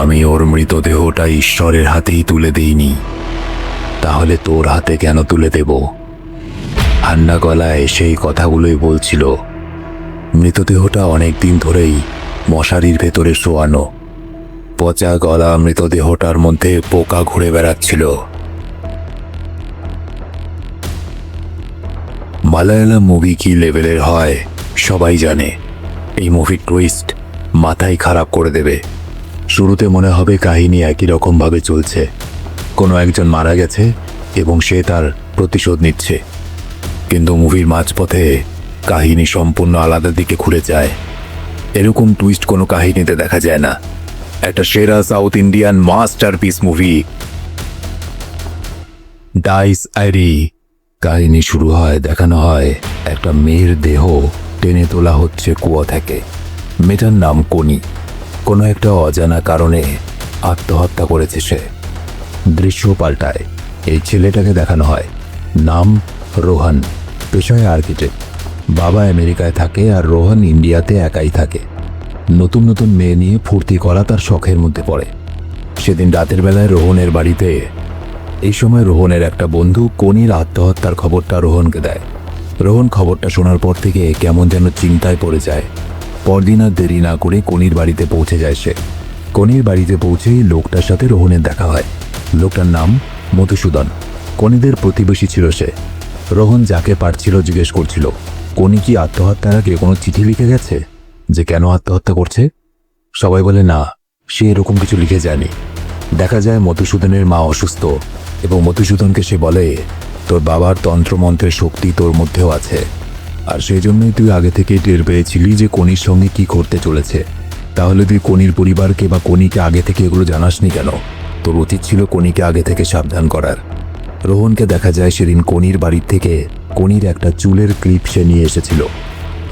আমি ওর মৃতদেহটা ঈশ্বরের হাতেই তুলে দিইনি, তাহলে তোর হাতে কেন তুলে দেব? ঠান্ডা গলায় সেই কথাগুলোই বলছিল। মৃতদেহটা অনেক দিন ধরেই মশারির ভেতরে শোয়ানো। পচা গলা মৃতদেহটার মধ্যে পোকা ঘুরে বেড়াচ্ছিল। মালায়ালাম মুভি কি লেভেলের হয় সবাই জানে। এই মুভির টুইস্ট মাথায় খারাপ করে দেবে। শুরুতে মনে হবে কাহিনী একই রকমভাবে চলছে, কোনো একজন মারা গেছে এবং সে তার প্রতিশোধ নিচ্ছে। কিন্তু মুভির মাঝপথে কাহিনী সম্পূর্ণ আলাদা দিকে ঘুরে যায়। এরকম টুইস্ট কোনো কাহিনীতে দেখা যায় না। একটা সেরা south Indian masterpiece movie Dies Irae. কাহিনী শুরু হয়, দেখানো হয় একটা মেয়ের দেহ টেনে তোলা হচ্ছে কুয়ো থেকে। মেয়েটার নাম কনি। কোনো একটা অজানা কারণে আত্মহত্যা করেছে সে। দৃশ্য পাল্টায়, এই ছেলেটাকে দেখানো হয়, নাম রোহন, পেশায় আর্কিটেক্ট। বাবা আমেরিকায় থাকে আর রোহন ইন্ডিয়াতে একাই থাকে। নতুন নতুন মেয়ে নিয়ে ফুর্তি করা তার শখের মধ্যে পড়ে। সেদিন রাতের বেলায় রোহনের বাড়িতে এই সময় রোহনের একটা বন্ধু কনির আত্মহত্যার খবরটা রোহনকে দেয়। রোহন খবরটা শোনার পর থেকে কেমন যেন চিন্তায় পড়ে যায়। পরদিন আর দেরি না করে কনির বাড়িতে পৌঁছে যায় সে। কনির বাড়িতে পৌঁছেই লোকটার সাথে রোহনের দেখা হয়। লোকটার নাম মধুসূদন। কনিদের প্রতিবেশী ছিল সে। রোহন যাকে পারছিল জিজ্ঞেস করছিল, কনি কি আত্মহত্যার আগে কোনো চিঠি লিখে গেছে যে কেন আত্মহত্যা করছে? সবাই বলে না, সে এরকম কিছু লিখে যায়নি। দেখা যায় মধুসূদনের মা অসুস্থ এবং মধুসূদনকে সে বলে, তোর বাবার তন্ত্রমন্ত্রের শক্তি তোর মধ্যেও আছে, আর সেই জন্যই তুই আগে থেকেই টের পেয়েছিলি যে কনির সঙ্গে কি করতে চলেছে। তাহলে তুই কনির পরিবারকে বা কনিকে আগে থেকে এগুলো জানাসনি কেন? তোর উচিত ছিল কনিকে আগে থেকে সাবধান করার। রোহনকে দেখা যায় সেদিন কনির বাড়ির থেকে কনির একটা চুলের ক্লিপ সে নিয়ে এসেছিল।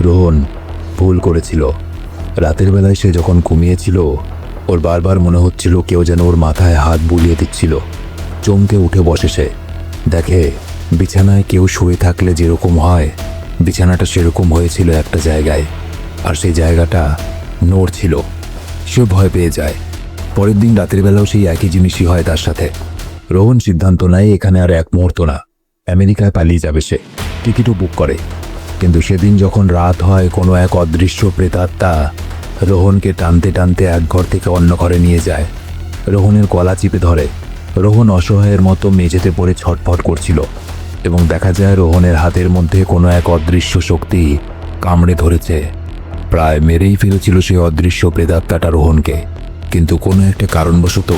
রোহন ভুল করেছিল। রাতের বেলায় সে যখন ঘুমিয়েছিল, ওর বারবার মনে হচ্ছিল কেউ যেন ওর মাথায় হাত বুলিয়ে দিচ্ছিল। চমকে উঠে বসে সে, দেখে বিছানায় কেউ শুয়ে থাকলে যেরকম হয়, বিছানাটা সেরকম হয়েছিল একটা জায়গায়, আর সেই জায়গাটা নড়ছিল। সে ভয় পেয়ে যায়। পরের দিন রাতের বেলাও সেই একই জিনিসই হয় তার সাথে। রোহন সিদ্ধান্ত নেয় এখানে আর এক মুহূর্ত না, আমেরিকায় পালিয়ে যাবে সে। টিকিটও বুক করে। কিন্তু সেদিন যখন রাত হয়, কোনো এক অদৃশ্য প্রেতাত্মা রোহনকে টানতে টানতে এক ঘর থেকে অন্য ঘরে নিয়ে যায়। রোহনের গলা চিপে ধরে। রোহন অসহায়ের মতো মেঝেতে পড়ে ছটফট করছিল এবং দেখা যায় রোহনের হাতের মধ্যে কোনো এক অদৃশ্য শক্তি কামড়ে ধরেছে। প্রায় মেরেই ফেলেছিল সেই অদৃশ্য প্রেতাত্মাটা রোহনকে, কিন্তু কোনো একটা কারণবশত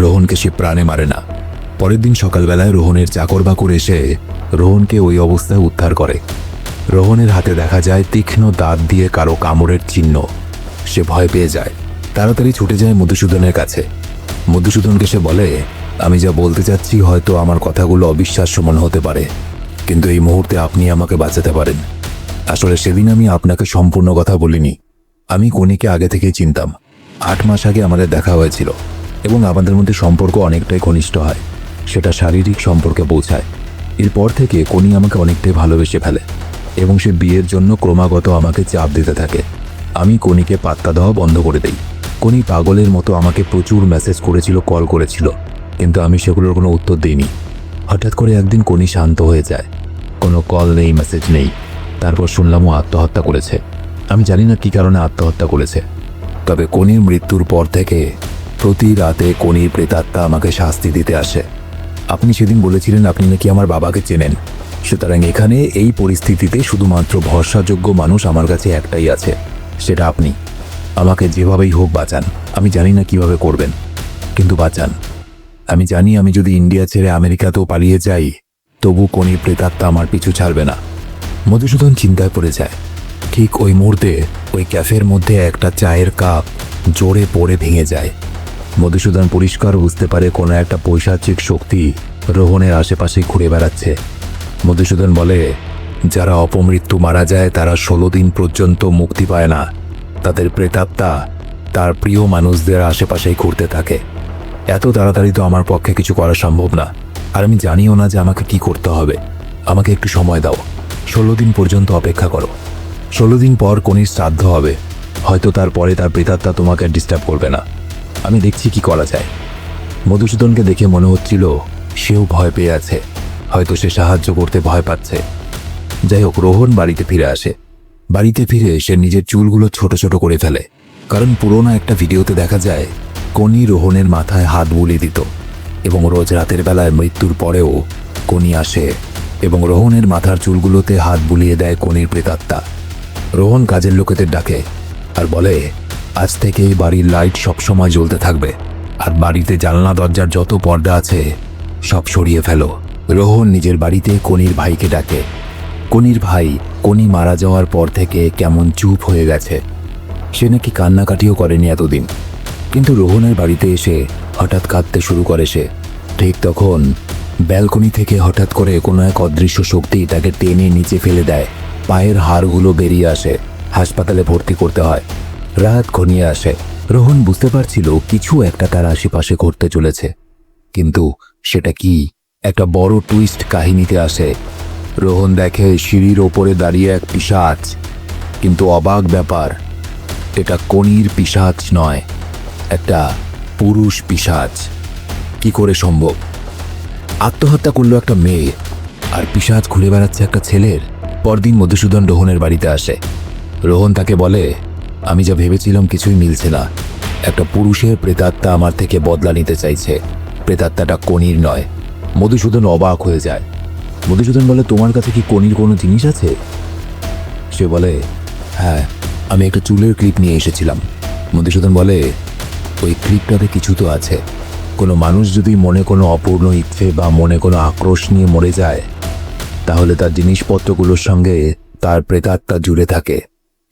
রোহনকে সে প্রাণে মারে না। পরের দিন সকালবেলায় রোহনের চাকর বাকর এসে রোহনকে ওই অবস্থায় উদ্ধার করে। রোহনের হাতে দেখা যায় তীক্ষ্ণ দাঁত দিয়ে কারো কামড়ের চিহ্ন। সে ভয় পেয়ে যায়, তাড়াতাড়ি ছুটে যায় মধুসূদনের কাছে। মধুসূদনকে সে বলে, আমি যা বলতে চাচ্ছি হয়তো আমার কথাগুলো অবিশ্বাস্য মনে হতে পারে, কিন্তু এই মুহূর্তে আপনি আমাকে বাঁচাতে পারেন। আসলে সেদিন আমি আপনাকে সম্পূর্ণ কথা বলিনি। আমি কনিকে আগে থেকেই চিনতাম। 8 মাস আগে আমাদের দেখা হয়েছিল এবং আমাদের মধ্যে সম্পর্ক অনেকটাই ঘনিষ্ঠ হয়। সেটা শারীরিক সম্পর্কে পৌঁছায়। এরপর থেকে কনি আমাকে অনেকটাই ভালোবেসে ফেলে এবং সে বিয়ের জন্য ক্রমাগত আমাকে চাপ দিতে থাকে। আমি কনিকে পাত্তা দেওয়া বন্ধ করে দেই। কনি পাগলের মতো আমাকে প্রচুর মেসেজ করেছিল, কল করেছিল, কিন্তু আমি সেগুলোর কোনো উত্তর দিইনি। হঠাৎ করে একদিন কনি শান্ত হয়ে যায়। কোনো কল নেই, মেসেজ নেই। তারপর শুনলাম ও আত্মহত্যা করেছে। আমি জানি না কী কারণে আত্মহত্যা করেছে, তবে কনির মৃত্যুর পর থেকে প্রতি রাতে কনির প্রেতাত্মা আমাকে শাস্তি দিতে আসে। আপনি সেদিন বলেছিলেন আপনি নাকি আমার বাবাকে চেনেন, সুতরাং এখানে এই পরিস্থিতিতে শুধুমাত্র ভরসাযোগ্য মানুষ আমার কাছে একটাই আছে, সেটা আপনি। আমাকে যেভাবেই হোক বাঁচান। আমি জানি না কিভাবে করবেন, কিন্তু বাঁচান। আমি জানি আমি যদি ইন্ডিয়া ছেড়ে আমেরিকাতেও পালিয়ে যাই, তবু কনির প্রেতাত্মা আমার পিছু ছাড়বে না। মধুসূদন চিন্তায় পড়ে যায়। ঠিক ওই মুহূর্তে ওই ক্যাফের মধ্যে একটা চায়ের কাপ জোরে পড়ে ভেঙে যায়। মধুসূদন পরিষ্কার বুঝতে পারে কোনো একটা পৈশাচিক শক্তি রোহনের আশেপাশে ঘুরে বেড়াচ্ছে। মধুসূদন বলে, যারা অপমৃত্যু মারা যায় তারা 16 দিন পর্যন্ত মুক্তি পায় না। তাদের প্রেতাত্মা তার প্রিয় মানুষদের আশেপাশেই ঘুরতে থাকে। এত তাড়াতাড়ি তো আমার পক্ষে কিছু করা সম্ভব না, আর আমি জানিও না যে আমাকে কি করতে হবে। আমাকে একটু সময় দাও, 16 দিন পর্যন্ত অপেক্ষা করো। 16 দিন পর কনির শ্রাদ্ধ হবে, হয়তো তারপরে তার প্রেতাত্মা তোমাকে ডিস্টার্ব করবে না। আমি দেখছি কি করা যায়। মধুসূদনকে দেখে মনে হচ্ছিল সেও ভয় পেয়ে আছে, হয়তো সে সাহায্য করতে ভয় পাচ্ছে। যাই হোক, রোহন বাড়িতে ফিরে আসে। বাড়িতে ফিরে সে নিজের চুলগুলো ছোট ছোট করে ফেলে, কারণ পুরোনো একটা ভিডিওতে দেখা যায় কনি রোহনের মাথায় হাত বুলিয়ে দিত, এবং রোজ রাতের বেলায় মৃত্যুর পরেও কনি আসে এবং রোহনের মাথার চুলগুলোতে হাত বুলিয়ে দেয় কনির প্রেতাত্মা। রোহন কাজের লোকেদের ডাকে আর বলে, আজ থেকে এই বাড়ির লাইট সবসময় জ্বলতে থাকবে, আর বাড়িতে জানলা দরজার যত পর্দা আছে সব সরিয়ে ফেলো। রোহন নিজের বাড়িতে কনির ভাইকে ডাকে। কনির ভাই কনি মারা যাওয়ার পর থেকে কেমন চুপ হয়ে গেছে, সে নাকি কান্নাকাটিও করেনি এতদিন। কিন্তু রোহনের বাড়িতে এসে হঠাৎ কাঁদতে শুরু করে সে। ঠিক তখন ব্যালকনি থেকে হঠাৎ করে কোনো এক অদৃশ্য শক্তি তাকে টেনে নিচে ফেলে দেয়। পায়ের হাড়গুলো বেরিয়ে আসে, হাসপাতালে ভর্তি করতে হয়। রাত ঘনিয়ে আসে। রোহন বুঝতে পারছিল কিছু একটা তার আশেপাশে ঘটতে চলেছে, কিন্তু সেটা কি? একটা বড় টুইস্ট কাহিনীতে আসে। রোহন দেখে সিঁড়ির ওপরে দাঁড়িয়ে এক পিশাচ, কিন্তু অবাক ব্যাপার, এটা কনির পিশাচ নয়, একটা পুরুষ পিশাচ। কি করে সম্ভব? আত্মহত্যা করলো একটা মেয়ে, আর পিশাচ ঘুরে বেড়াচ্ছে একটা ছেলের। পরদিন মধুসূদন রোহনের বাড়িতে আসে। রোহন তাকে বলে, আমি যা ভেবেছিলাম কিছুই মিলছে না। একটা পুরুষের প্রেতাত্মা আমার থেকে বদলা নিতে চাইছে। প্রেতাত্মাটা কনির নয়। মধুসূদন অবাক হয়ে যায়। মধুসূদন বলে, তোমার কাছে কি কনির কোনো জিনিস আছে? সে বলে, হ্যাঁ, আমি একটা চুলের ক্লিপ নিয়ে এসেছিলাম। মধুসূদন বলে, ওই ক্লিপটাতে কিছু তো আছে। কোনো মানুষ যদি মনে কোনো অপূর্ণ ইচ্ছে বা মনে কোনো আক্রোশ নিয়ে মরে যায়, তাহলে তার জিনিসপত্রগুলোর সঙ্গে তার প্রেতাত্মা জুড়ে থাকে।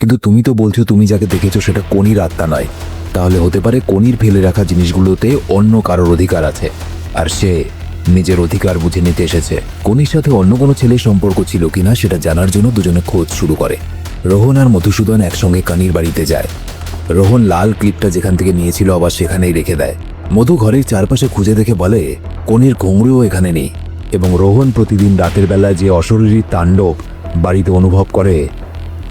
কিন্তু তুমি তো বলছো তুমি যাকে দেখেছো সেটা কনির আত্মা নয়, তাহলে হতে পারে কনির ফেলে রাখা জিনিসগুলোতে অন্য কারোর অধিকার আছে, আর সে নিজের অধিকার বুঝে নিতে এসেছে। কনির সাথে অন্য কোনো ছেলের সম্পর্ক ছিল কিনা সেটা জানার জন্য দুজনে খোঁজ শুরু করে। রোহন আর মধুসূদন একসঙ্গে কনির বাড়িতে যায়। রোহন লাল ক্লিপটা যেখান থেকে নিয়েছিল আবার সেখানেই রেখে দেয়। মধু ঘরের চারপাশে খুঁজে দেখে বলে, কনির ঘুঙরুও এখানে নেই। এবং রোহন প্রতিদিন রাতের বেলায় যে অশরীরী তাণ্ডব বাড়িতে অনুভব করে,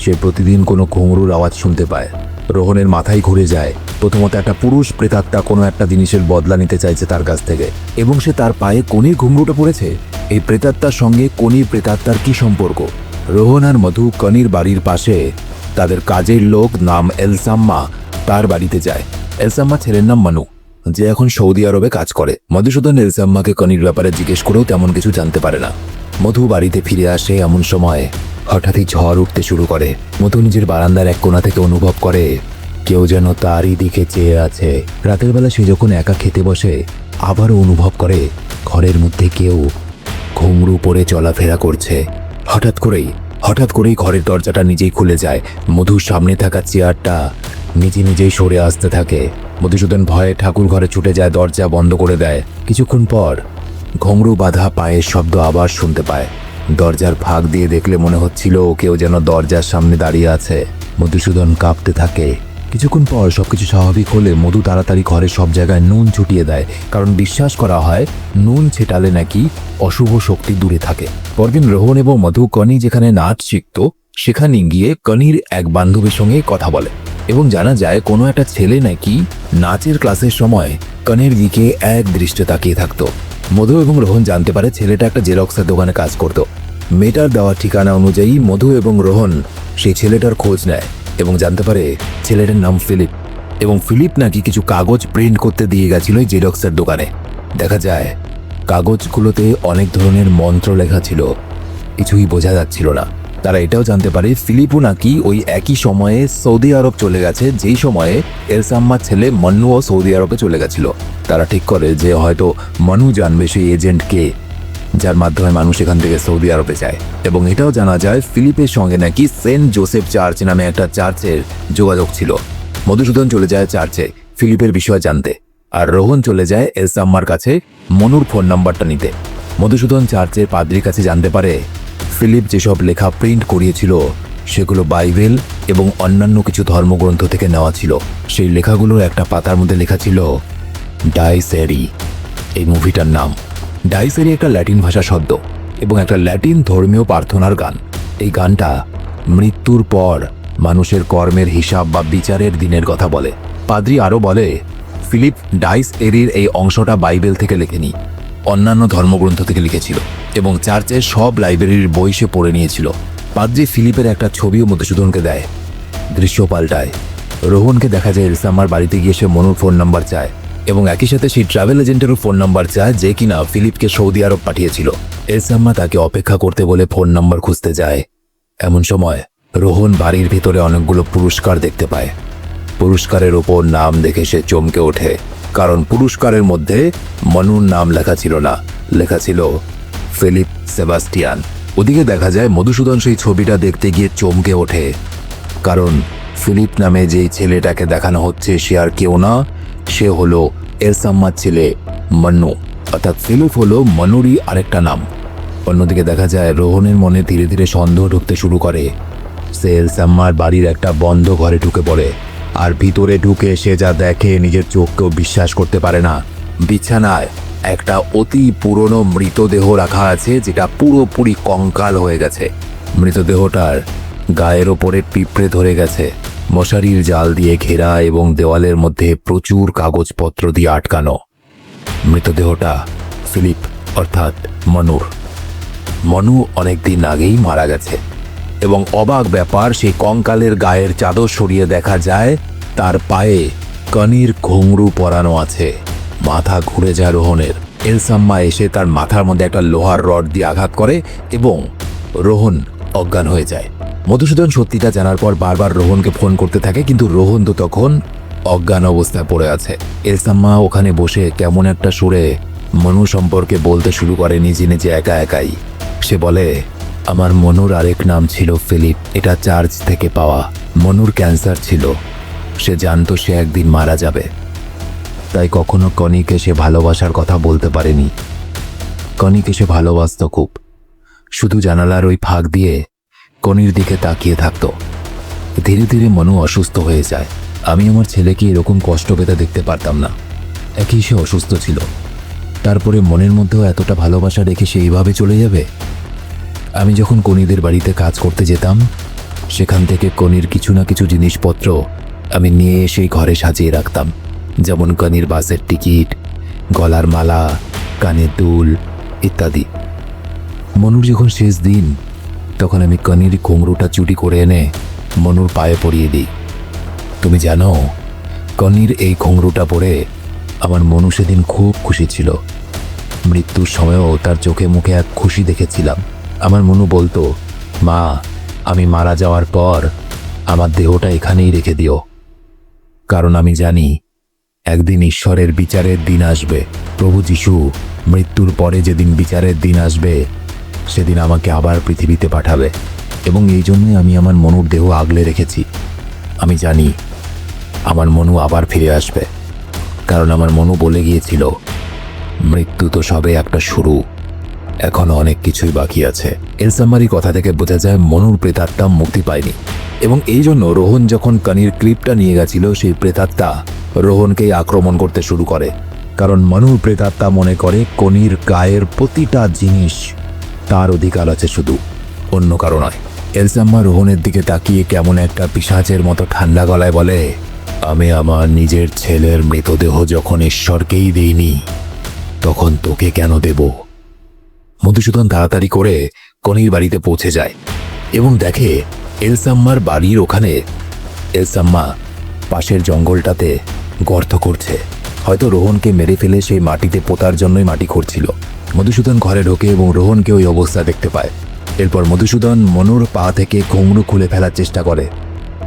সে প্রতিদিন কোনো ঘুঙরুর আওয়াজ শুনতে পায়। রোহনের মাথায় ঘুরে যায়। প্রথমত একটা পুরুষ প্রেতাত্মা কোনো একটা জিনিসের বদলা নিতে চাইছে তার কাছ থেকে, এবং সে তার পায়ে কনির ঘুঙরুটা পড়েছে। এই প্রেতাত্মার সঙ্গে কনির প্রেতাত্মার কি সম্পর্ক? রোহন আর মধু কনির বাড়ির পাশে তাদের কাজের লোক নাম এলসাম্মা তার বাড়িতে যায়। এলসাম্মা ছেলের নাম মানু, যে এখন সৌদি আরবে কাজ করে। মধুসূদন এলসাম্মাকে কনির ব্যাপারে জিজ্ঞেস করেও তেমন কিছু জানতে পারে না। মধু বাড়িতে ফিরে আসে এমন সময় হঠাৎই ঝড় উঠতে শুরু করে। মধু নিজের বারান্দার এক কোণা থেকে অনুভব করে কেউ যেন তারই দিকে চেয়ে আছে। রাতের বেলা সে যখন একা খেতে বসে, আবারও অনুভব করে ঘরের মধ্যে কেউ ঘুঙরু পরে চলাফেরা করছে। হঠাৎ করেই ঘরের দরজাটা নিজেই খুলে যায়। মধুর সামনে থাকা চেয়ারটা নিজেই সরে আসতে থাকে। মধুসূদন ভয়ে ঠাকুর ঘরে ছুটে যায়, দরজা বন্ধ করে দেয়। কিছুক্ষণ পর ঘুঙরু বাঁধা পায়ের শব্দ আবার শুনতে পায়। দরজার ফাঁক দিয়ে দেখলে মনে হচ্ছিল কেউ যেন দরজার সামনে দাঁড়িয়ে আছে। মধুসূদন কাঁপতে থাকে। কিছুক্ষণ পর সবকিছু স্বাভাবিক হলে মধু তাড়াতাড়ি ঘরের সব জায়গায় নুন ছুটিয়ে দেয়, কারণ বিশ্বাস করা হয় নুন ছেটালে নাকি অশুভ শক্তি দূরে থাকে। পরদিন রোহন এবং মধু কনি যেখানে নাচ শিখত সেখানে গিয়ে কনির এক বান্ধবীর সঙ্গে কথা বলে, এবং জানা যায় কোনো একটা ছেলে নাকি নাচের ক্লাসের সময় কনির দিকে এক দৃষ্টে তাকিয়ে থাকতো। মধু এবং রোহন জানতে পারে ছেলেটা একটা জেরক্সের দোকানে কাজ করত। মেয়েটার দেওয়া ঠিকানা অনুযায়ী মধু এবং রোহন সেই ছেলেটার খোঁজ নেয় এবং জানতে পারে ছেলেটার নাম ফিলিপ, এবং ফিলিপ নাকি কিছু কাগজ প্রিন্ট করতে দিয়ে গেছিল এই জেরক্সের দোকানে। দেখা যায় কাগজগুলোতে অনেক ধরনের মন্ত্র লেখা ছিল, কিছুই বোঝা যাচ্ছিল না। তারা এটাও জানতে পারে ফিলিপও নাকি ওই একই সময়ে সৌদি আরব চলে গেছে, যেই সময়ে এলসাম্মার ছেলে মন্নুও সৌদি আরবে চলে গেছিল। তারা ঠিক করে যে হয়তো মনু জানবে সেই এজেন্ট কে, যার মাধ্যমে মানুষ এখান থেকে সৌদি আরবে যায়। এবং এটাও জানা যায় ফিলিপের সঙ্গে নাকি সেন্ট জোসেফ চার্চ নামে একটা চার্চের যোগাযোগ ছিল। মধুসূদন চলে যায় চার্চে ফিলিপের বিষয় জানতে, আর রোহন চলে যায় এলসাম্মার কাছে মনুর ফোন নাম্বারটা নিতে। মধুসূদন চার্চের পাদ্রির কাছে জানতে পারে ফিলিপ যেসব লেখা প্রিন্ট করিয়েছিল সেগুলো বাইবেল এবং অন্যান্য কিছু ধর্মগ্রন্থ থেকে নেওয়া ছিল। সেই লেখাগুলোর একটা পাতার মধ্যে লেখা ছিল ডাইসেরি, এই মুভিটার নাম। ডাইসেরি একটা ল্যাটিন ভাষা শব্দ এবং একটা ল্যাটিন ধর্মীয় প্রার্থনার গান। এই গানটা মৃত্যুর পর মানুষের কর্মের হিসাব বা বিচারের দিনের কথা বলে। পাদ্রি আরও বলে ফিলিপ ডাইস এরির এই অংশটা বাইবেল থেকে লেখেনি, অন্যান্য ধর্মগ্রন্থ থেকে লিখেছিল এবং চার্চের সব লাইব্রেরির বই সে পড়ে নিয়েছিল। পাদ্রী ফিলিপের একটা ছবিও মধুসূদনকে দেয়। দৃশ্য পাল্টায়। রোহনকে দেখা যায় এলসাম্মার বাড়িতে গিয়ে সে মনুর ফোন নাম্বার চায় এবং একই সাথে সেই ট্রাভেল এজেন্টেরও ফোন নাম্বার চায় যে কিনা ফিলিপকে সৌদি আরব পাঠিয়েছিল। এলসাম্মা তাকে অপেক্ষা করতে বলে ফোন নাম্বার খুঁজতে যায়। এমন সময় রোহন বাড়ির ভিতরে অনেকগুলো পুরস্কার দেখতে পায়। পুরস্কারের ওপর নাম দেখে সে চমকে ওঠে, কারণ পুরস্কারের মধ্যে মনুর নাম লেখা ছিল না, লেখা ছিল ফিলিপ সেবাস্টিয়ান। ওদিকে দেখা যায় মধুসূদন সেই ছবিটা দেখতে গিয়ে চমকে ওঠে, কারণ ফিলিপ নামে যেই ছেলেটাকে দেখানো হচ্ছে সে আর কেউ না, সে হলো এলসাম্মার ছেলে মন্নু, অর্থাৎ ফিলিপ হলো মনুরই আরেকটা নাম। অন্যদিকে দেখা যায় রোহনের মনে ধীরে ধীরে সন্দেহ ঢুকতে শুরু করে। সে এলসাম্মার বাড়ির একটা বন্ধ ঘরে ঢুকে পড়ে, আর ভিতরে ঢুকে সে যা দেখে নিজের চোখকেও বিশ্বাস করতে পারে না। বিছানায় একটা অতি পুরনো মৃতদেহ রাখা আছে, যেটা পুরোপুরি কঙ্কাল হয়ে গেছে। মৃতদেহটার গায়ের ওপরে পিঁপড়ে ধরে গেছে, মশারির জাল দিয়ে ঘেরা এবং দেওয়ালের মধ্যে প্রচুর কাগজপত্র দিয়ে আটকানো। মৃতদেহটা ফিলিপ অর্থাৎ মনুর। মনু অনেকদিন আগেই মারা গেছে এবং অবাক ব্যাপার, সেই কঙ্কালের গায়ের চাদর সরিয়ে দেখা যায় তার পায়ে কনির ঘুঙরু পরানো আছে। মাথা ঘুরে যায় রোহনের। এলসাম্মা এসে তার মাথার মধ্যে একটা লোহার রড দিয়ে আঘাত করে এবং রোহন অজ্ঞান হয়ে যায়। মধুসূদন সত্যিটা জানার পর বারবার রোহনকে ফোন করতে থাকে, কিন্তু রোহন তো তখন অজ্ঞান অবস্থায় পড়ে আছে। এলসাম্মা ওখানে বসে কেমন একটা সুরে মনু সম্পর্কে বলতে শুরু করে নিজে নিজে একা একাই। সে বলে, আমার মনুর আরেক নাম ছিল ফিলিপ, এটা চার্চ থেকে পাওয়া। মনুর ক্যান্সার ছিল, সে জানতো সে একদিন মারা যাবে, তাই কখনো কনিকে সে ভালোবাসার কথা বলতে পারেনি। কনিকে সে ভালোবাসত খুব, শুধু জানালার ওই ফাঁক দিয়ে কনির দিকে তাকিয়ে থাকতো। ধীরে ধীরে মনু অসুস্থ হয়ে যায়। আমি আমার ছেলেকে এরকম কষ্ট পেতে দেখতে পারতাম না। একই সে অসুস্থ ছিল, তারপরে মনের মধ্যেও এতটা ভালোবাসা রেখে সে এইভাবে চলে যাবে। আমি যখন কনিদের বাড়িতে কাজ করতে যেতাম, সেখান থেকে কনির কিছু না কিছু জিনিসপত্র আমি নিয়ে এসে ঘরে সাজিয়ে রাখতাম, যেমন কনির বাসের টিকিট, গলার মালা, কানের দুল ইত্যাদি। মনুর যখন শেষ দিন, তখন আমি কনির ঘুঙরুটা চুরি করে এনে মনুর পায়ে পরিয়ে দিই। তুমি জানো, কনির এই ঘুঙরুটা পরে আমার মনু সেদিন খুব খুশি ছিল। মৃত্যুর সময়ও তার চোখে মুখে এক খুশি দেখেছিলাম। আমার মনু বলতো, মা, আমি মারা যাওয়ার পর আমার দেহটা এখানেই রেখে দিও, কারণ আমি জানি একদিন ঈশ্বরের বিচারের দিন আসবে। প্রভু যিশু মৃত্যুর পরে যেদিন বিচারের দিন আসবে, সেদিন আমাকে আবার পৃথিবীতে পাঠাবে, এবং এই জন্যই আমি আমার মনুর দেহ আগলে রেখেছি। আমি জানি আমার মনু আবার ফিরে আসবে, কারণ আমার মনু বলে গিয়েছিল, মৃত্যু তো সবে একটা শুরু, এখনো অনেক কিছুই বাকি আছে। এলসাম্মারি কথা থেকে বোঝা যায় মনুর প্রেতাত্মা মুক্তি পায়নি, এবং এই জন্য রোহন যখন কনির ক্লিপটা নিয়ে গেছিল, সেই প্রেতাত্মা রোহনকেই আক্রমণ করতে শুরু করে, কারণ মনুর প্রেতাত্মা মনে করে কনির গায়ের প্রতিটা জিনিস তার অধিকার আছে, শুধু অন্য কারো নয়। এলসাম্মা রোহনের দিকে তাকিয়ে কেমন একটা পিশাচের মতো ঠান্ডা গলায় বলে, আমি আমার নিজের ছেলের মৃতদেহ যখন ঈশ্বরকেই দেইনি, তখন তোকে কেন দেব? মধুসূদন তাড়াতাড়ি করে কনির বাড়িতে পৌঁছে যায় এবং দেখে এলসাম্মার বাড়ির ওখানে এলসাম্মা পাশের জঙ্গলটাতে গর্ত করছে। হয়তো রোহনকে মেরে ফেলে সেই মাটিতে পোতার জন্যই মাটি খুঁড়ছিল। মধুসূদন ঘরে ঢোকে এবং রোহনকে ওই অবস্থা দেখতে পায়। এরপর মধুসূদন মনুর পা থেকে ঘুঙরু খুলে ফেলার চেষ্টা করে,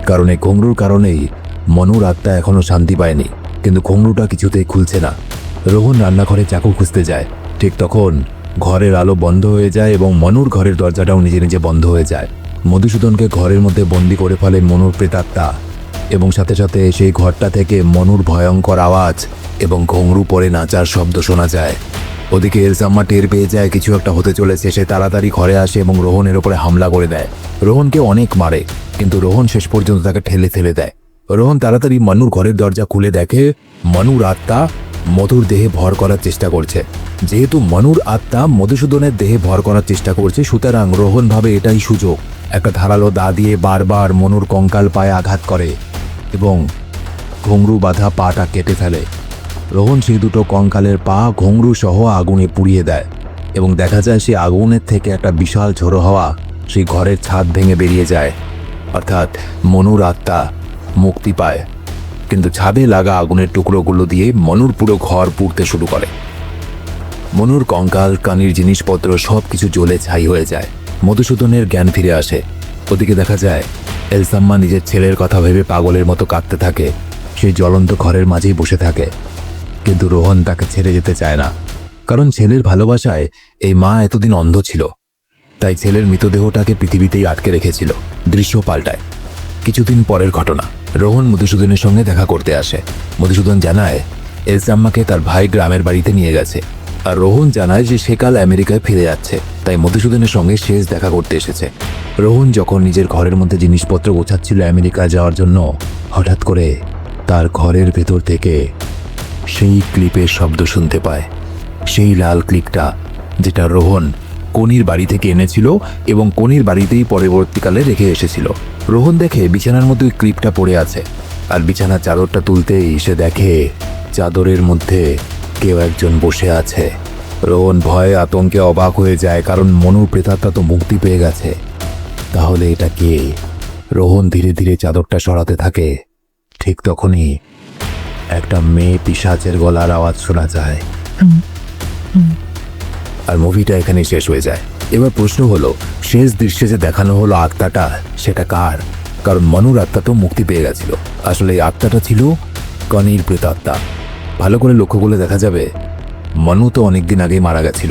কারণ এই ঘুঙরুর কারণেই মনুর আত্মা এখনো শান্তি পায়নি, কিন্তু ঘুঙরুটা কিছুতেই খুলছে না। রোহন রান্নাঘরে চাকু খুঁজতে যায়, ঠিক তখন ঘরের আলো বন্ধ হয়ে যায় এবং মনুর ঘরের দরজাটাও নিজে নিজে বন্ধ হয়ে যায়। মধুসূদনকে ঘরের মধ্যে বন্দি করে ফেলে মনুর প্রেতাত্মা, এবং সাথে সাথে সেই ঘরটা থেকে মনুর ভয়ঙ্কর আওয়াজ এবং ঘুঙরু পরে নাচার শব্দ শোনা যায়। ওদিকে এলসাম্মা টের পেয়ে যায় কিছু একটা হতে চলেছে। সে তাড়াতাড়ি ঘরে আসে এবং রোহনের ওপরে হামলা করে দেয়। রোহনকে অনেক মারে, কিন্তু রোহন শেষ পর্যন্ত তাকে ঠেলে ফেলে দেয়। রোহন তাড়াতাড়ি মনুর ঘরের দরজা খুলে দেখে মনুর আত্মা মধুর দেহে ভর করার চেষ্টা করছে। যেহেতু মনুর আত্মা মধুসূদনের দেহে ভর করার চেষ্টা করছে, সুতরাং রোহন ভাবে এটাই সুযোগ। একটা ধারালো দা দিয়ে বারবার মনুর কঙ্কাল পায়ে আঘাত করে এবং ঘুঙরু বাঁধা পাটা কেটে ফেলে। রোহন সেই দুটো কঙ্কালের পা ঘুঙরু সহ আগুনে পুড়িয়ে দেয় এবং দেখা যায় সেই আগুনের থেকে একটা বিশাল ঝোড়ো হাওয়া সেই ঘরের ছাদ ভেঙে বেরিয়ে যায়, অর্থাৎ মনুর আত্মা মুক্তি পায়। কিন্তু ছাদে লাগা আগুনের টুকরোগুলো দিয়ে মনুর পুরো ঘর পুড়তে শুরু করে। মনুর কঙ্কাল, কানির জিনিসপত্র সব কিছু জ্বলে ছাই হয়ে যায়। মধুসূদনের জ্ঞান ফিরে আসে। ওদিকে দেখা যায় এলসাম্মা নিজের ছেলের কথা ভেবে পাগলের মতো কাঁদতে থাকে। সেই জ্বলন্ত ঘরের মাঝেই বসে থাকে, কিন্তু রোহন তাকে ছেড়ে যেতে চায় না, কারণ ছেলের ভালোবাসায় এই মা এতদিন অন্ধ ছিল। তাই ছেলের মৃতদেহটাকে পৃথিবীতেই আটকে রেখেছিল। দৃশ্য পাল্টায়। কিছুদিন পরের ঘটনা, রোহন মধুসূদনের সঙ্গে দেখা করতে আসে। মধুসূদন জানায় এলসাম্মাকে তার ভাই গ্রামের বাড়িতে নিয়ে গেছে, আর রোহন জানায় যে সে কাল আমেরিকায় ফিরে যাচ্ছে, তাই মধুসূদনের সঙ্গে শেষ দেখা করতে এসেছে। রোহন যখন নিজের ঘরের মধ্যে জিনিসপত্র গোছাচ্ছিল আমেরিকায় যাওয়ার জন্য, হঠাৎ করে তার ঘরের ভেতর থেকে সেই ক্লিপের শব্দ শুনতে পায়। সেই লাল ক্লিপটা যেটা রোহন কনির বাড়ি থেকে এনেছিল এবং কনির বাড়িতেই পরবর্তীকালে রেখে এসেছিল। রোহন দেখে বিছানার মধ্যে ওই ক্লিপটা পড়ে আছে, আর বিছানার চাদরটা তুলতেই সে দেখে চাদরের মধ্যে কেউ একজন বসে আছে। রোহন ভয়ে আতঙ্কে অবাক হয়ে যায়, কারণ মনুর প্রেতাত্মা তো মুক্তি পেয়ে গেছে। তাহলে এটা কে? রোহন ধীরে ধীরে চাদরটা সরাতে থাকে। ঠিক তখনই একটা মেয়ে পিশাচের গলার আওয়াজ শোনা যায়। আর মুভিটা এখানে শেষ হয়ে যায়। এবার প্রশ্ন হলো, শেষ দৃশ্যে যে দেখানো হলো আত্মাটা, সেটা কার? কারণ মনুর আত্মা তো মুক্তি পেয়ে গেছিল। আসলে এই আত্মাটা ছিল কনির প্রেতাত্মা। ভালো করে লক্ষ্য করলে দেখা যাবে মনু তো অনেকদিন আগেই মারা গেছিল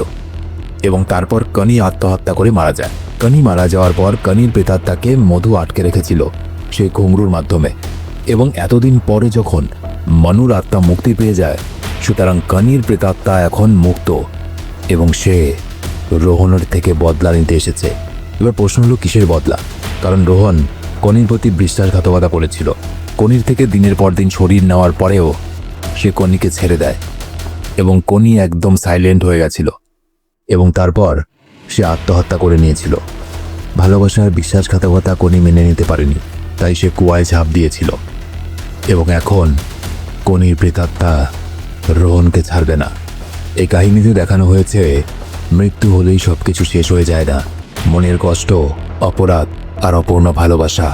এবং তারপর কনি আত্মহত্যা করে মারা যায়। কনি মারা যাওয়ার পর কনির প্রেতাত্মাকে মধু আটকে রেখেছিল সেই ঘুঙরুর মাধ্যমে, এবং এতদিন পরে যখন মনুর আত্মা মুক্তি পেয়ে যায়, সুতরাং কনির প্রেতাত্মা এখন মুক্ত এবং সে রোহনের থেকে বদলা নিতে এসেছে। এবার প্রশ্ন হলো কিসের বদলা? কারণ রোহন কনির প্রতি বিশ্বাসঘাতকতা করেছিল। কনির থেকে দিনের পর দিন শরীর নেওয়ার পরেও সে কনিকে ছেড়ে দেয় এবং কনি একদম সাইলেন্ট হয়ে গেছিল এবং তারপর সে আত্মহত্যা করে নিয়েছিল। ভালোবাসার বিশ্বাসঘাতকতা কনি মেনে নিতে পারেনি, তাই সে কুয়ায় ঝাঁপ দিয়েছিল এবং এখন কনির প্রেতাত্মা রোহনকে ছাড়বে না। এই কাহিনীতে দেখানো হয়েছে মৃত্যু হলেই সবকিছু শেষ হয়ে যায় না। মনের কষ্ট, অপরাধ আর অপূর্ণ ভালোবাসা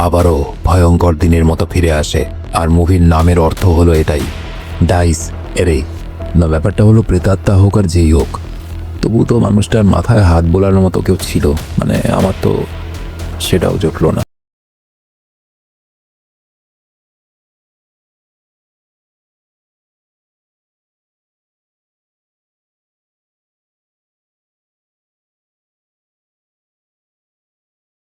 আবারও ভয়ঙ্কর দিনের মতো ফিরে আসে। আর মুভির নামের অর্থ হলো এটাই, ডাইস এরে। না, ব্যাপারটা হলো প্রেতাত্মা হোক আর যেই হোক, তবু তো মানুষটার মাথায় হাত বোলানোর মতো কেউ ছিল। মানে আমার তো সেটাও জুটলো না।